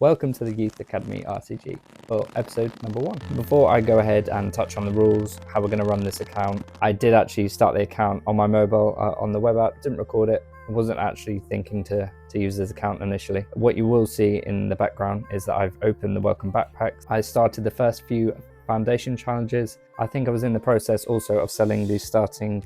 Welcome to the Youth Academy RTG for episode number 1. Before I go ahead and touch on the rules, how we're going to run this account, I did actually start the account on my mobile on the web app, didn't record it. I wasn't actually thinking to use this account initially. What you will see in the background is that I've opened the welcome backpacks. I started the first few foundation challenges. I think I was in the process also of selling these starting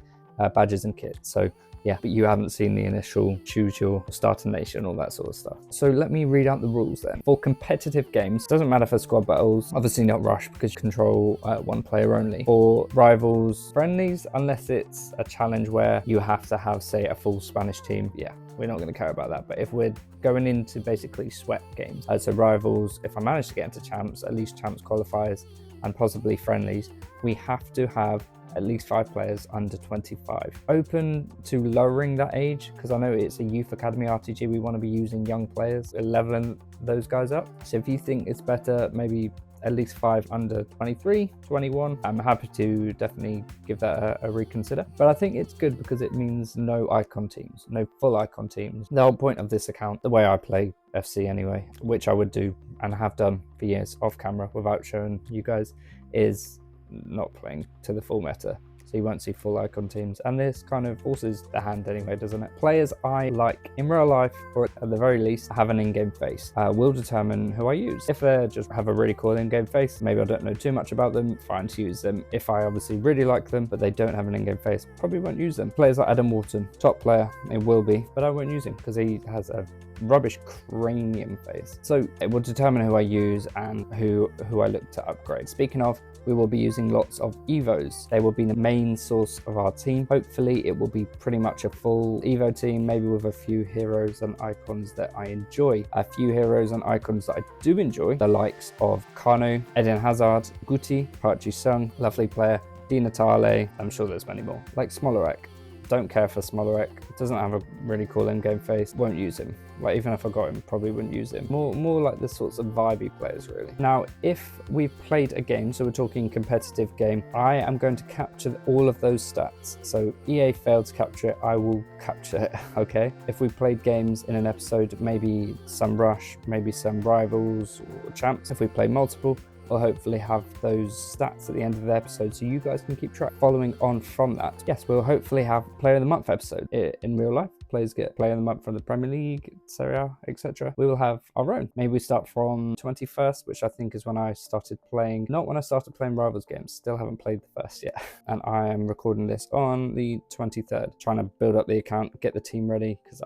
badges and kits. So yeah, but you haven't seen the initial choose your starter nation, all that sort of stuff. So let me read out the rules then. For competitive games, doesn't matter for squad battles, obviously not rush because you control one player only. For rivals, friendlies, unless it's a challenge where you have to have, say, a full Spanish team, yeah, we're not going to care about that. But if we're going into basically sweat games, so rivals, if I manage to get into champs, at least champs qualifiers, and possibly friendlies, we have to have at least 5 players under 25. Open to lowering that age, because I know it's a Youth Academy RPG, we want to be using young players, leveling those guys up. So if you think it's better, maybe at least 5 under 23, 21, I'm happy to definitely give that a reconsider. But I think it's good because it means no icon teams, no full icon teams. The whole point of this account, the way I play FC anyway, which I would do and have done for years off camera without showing you guys, is not playing to the full meta, so you won't see full icon teams, and this kind of forces the hand anyway, doesn't it? Players I like in real life, or at the very least have an in-game face, will determine who I use. If they just have a really cool in-game face, maybe I don't know too much about them, fine to use them. If I obviously really like them but they don't have an in-game face, probably won't use them. Players like Adam Wharton, top player, it will be, but I won't use him because he has a rubbish cranium face. So it will determine who I use and who I look to upgrade. Speaking of, we will be using lots of Evos. They will be the main source of our team. Hopefully it will be pretty much a full Evo team, maybe with a few heroes and icons that I enjoy. A few heroes and icons that I do enjoy, the likes of Kano, Eden Hazard, Guti, Park Ji-sung, lovely player, Di Natale, I'm sure there's many more, like Smolarek. Don't care for Smolarek, doesn't have a really cool in-game face, won't use him. Like, even if I got him, probably wouldn't use him. More like the sorts of vibey players, really. Now, if we've played a game, so we're talking competitive game, I am going to capture all of those stats. So EA failed to capture it, I will capture it, okay? If we played games in an episode, maybe some rush, maybe some rivals or champs, if we play multiple, we'll hopefully have those stats at the end of the episode so you guys can keep track. Following on from that, yes, we'll hopefully have Player of the Month episode. In real life, players get Player of the Month from the Premier League, Serie A, etc. We will have our own. Maybe we start from 21st, which I think is when I started playing, not when I started playing Rivals games, still haven't played the first yet. And I am recording this on the 23rd, trying to build up the account, get the team ready, because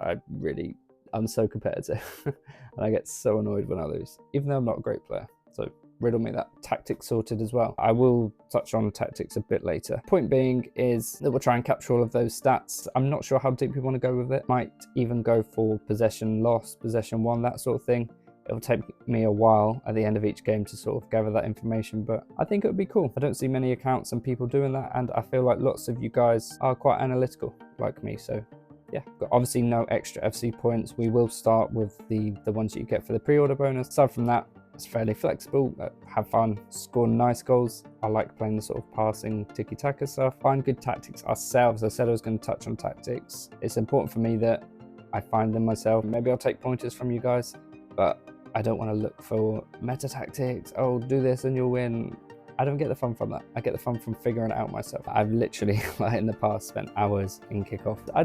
I'm so competitive. And I get so annoyed when I lose, even though I'm not a great player. So riddle me that. Tactics sorted as well. I will touch on tactics a bit later. Point being is that we'll try and capture all of those stats. I'm not sure how deep we want to go with it. Might even go for possession lost, possession won, that sort of thing. It'll take me a while at the end of each game to sort of gather that information, but I think it would be cool. I don't see many accounts and people doing that, and I feel like lots of you guys are quite analytical like me, so yeah. Got obviously no extra FC points. We will start with the ones you get for the pre-order bonus. Aside from that, it's fairly flexible, have fun, score nice goals. I like playing the sort of passing tiki-taka stuff. Find good tactics ourselves. I said I was going to touch on tactics. It's important for me that I find them myself. Maybe I'll take pointers from you guys, but I don't want to look for meta tactics. Oh, do this and you'll win. I don't get the fun from that. I get the fun from figuring it out myself. I've literally, like in the past, spent hours in kickoff. I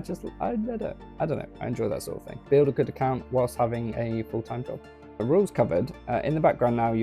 don't know. I enjoy that sort of thing. Build a good account whilst having a full-time job. The rules covered. In the background now,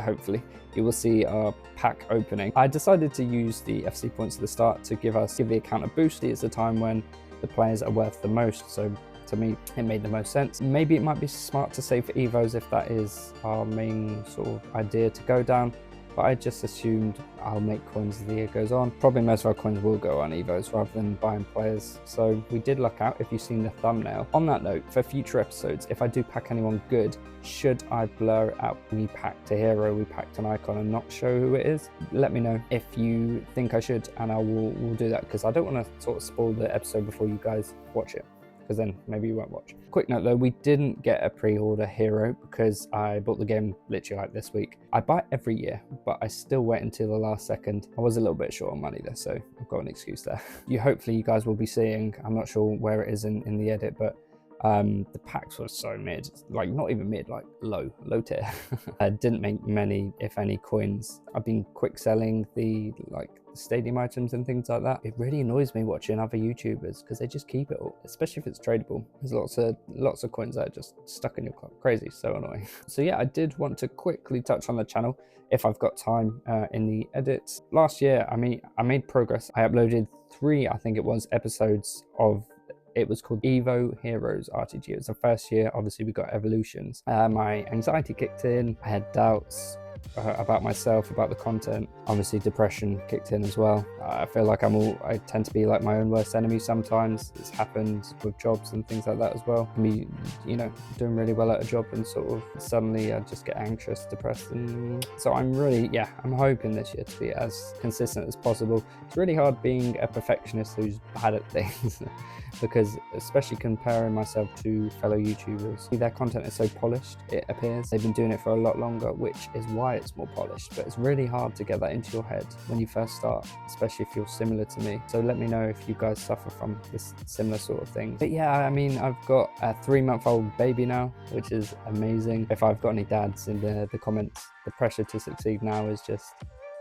hopefully, you will see our pack opening. I decided to use the FC points at the start to give the account a boost. It's a time when the players are worth the most, so to me, it made the most sense. Maybe it might be smart to save for Evos if that is our main sort of idea to go down. But I just assumed I'll make coins as the year goes on. Probably most of our coins will go on Evos rather than buying players. So we did luck out if you've seen the thumbnail. On that note, for future episodes, if I do pack anyone good, should I blur it out? We packed a hero, we packed an icon and not show who it is? Let me know if you think I should, and we'll do that, because I don't want to sort of spoil the episode before you guys watch it, because then maybe you won't watch. Quick note though, we didn't get a pre-order hero because I bought the game literally like this week. I buy it every year, but I still wait until the last second. I was a little bit short on money there, so I've got an excuse there. Hopefully you guys will be seeing, I'm not sure where it is in the edit, but The packs were so mid, like not even mid, like low tier. I didn't make many, if any, coins. I've been quick selling the stadium items and things like that. It really annoys me watching other YouTubers because they just keep it all, especially if it's tradable. There's lots of coins that are just stuck in your club. Crazy, so annoying. So yeah, I did want to quickly touch on the channel if I've got time in the edits. Last year, I made progress. I uploaded 3, I think it was, episodes of, it was called Evo Heroes RTG. It was the first year. Obviously we got evolutions. My anxiety kicked in. I had doubts about myself, about the content. Obviously depression kicked in as well. I feel like I tend to be like my own worst enemy sometimes. It's happened with jobs and things like that as well. Me, you know, doing really well at a job and sort of suddenly I just get anxious, depressed. And so I'm hoping this year to be as consistent as possible. It's really hard being a perfectionist who's bad at things because especially comparing myself to fellow YouTubers, their content is so polished, it appears. They've been doing it for a lot longer, which is why it's more polished, but it's really hard to get that into your head when you first start, especially if you're similar to me. So let me know if you guys suffer from this similar sort of thing. But yeah, I mean, I've got a 3-month-old baby now, which is amazing. If I've got any dads in the comments, the pressure to succeed now is just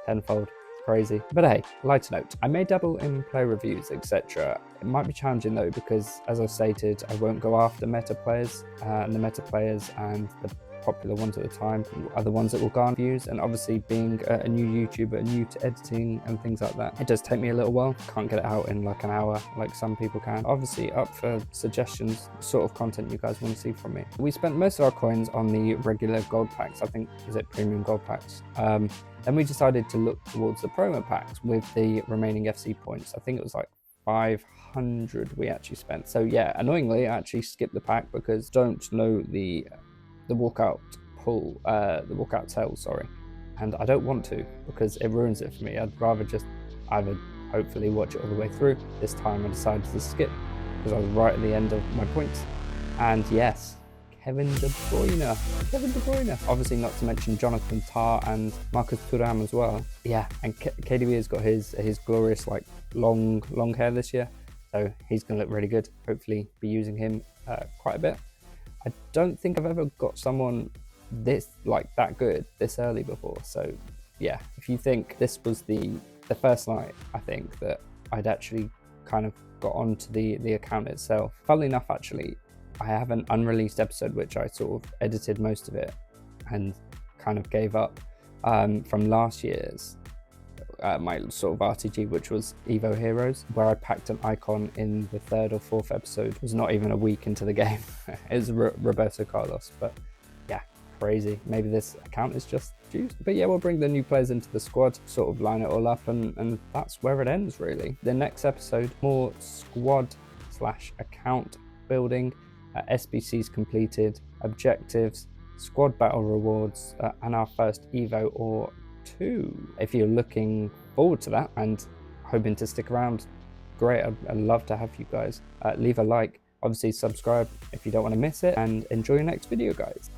tenfold. Crazy. But hey, lighter note, I may dabble in play reviews, etc. It might be challenging though, because as I've stated, I won't go after meta players, and the meta players and the popular ones at the time are the ones that will garner views. And obviously being a new YouTuber, new to editing and things like that, it does take me a little while. Can't get it out in like an hour like some people can. Obviously up for suggestions, sort of content you guys want to see from me. We spent most of our coins on the regular gold packs. I think, is it premium gold packs? Then we decided to look towards the promo packs with the remaining FC points. I think it was like 500 we actually spent. So yeah, annoyingly I actually skipped the pack because don't know the walkout pull, the walkout sale, sorry, and I don't want to because it ruins it for me. I'd rather just either hopefully watch it all the way through. This time I decided to skip because I was right at the end of my points. And yes, Kevin De Bruyne. Obviously not to mention Jonathan Tah and Marcus Thuram as well. Yeah, and KDB has got his glorious like long hair this year, so he's gonna look really good. Hopefully be using him quite a bit. I don't think I've ever got someone that good this early before. So yeah, if you think this was the first night, I think that I'd actually kind of got onto the account itself. Funnily enough, actually, I have an unreleased episode which I sort of edited most of it and kind of gave up from last year's my sort of RTG, which was Evo Heroes, where I packed an icon in the 3rd or 4th episode. It was not even a week into the game. It was Roberto Carlos, but yeah, crazy. Maybe this account is just juiced. But yeah, we'll bring the new players into the squad, sort of line it all up, and that's where it ends really. The next episode, more squad/account building, SBCs completed, objectives, squad battle rewards, and our first Evo or 2. If you're looking forward to that and hoping to stick around, great. I'd love to have you guys. Leave a like, obviously subscribe if you don't want to miss it, and enjoy your next video, guys.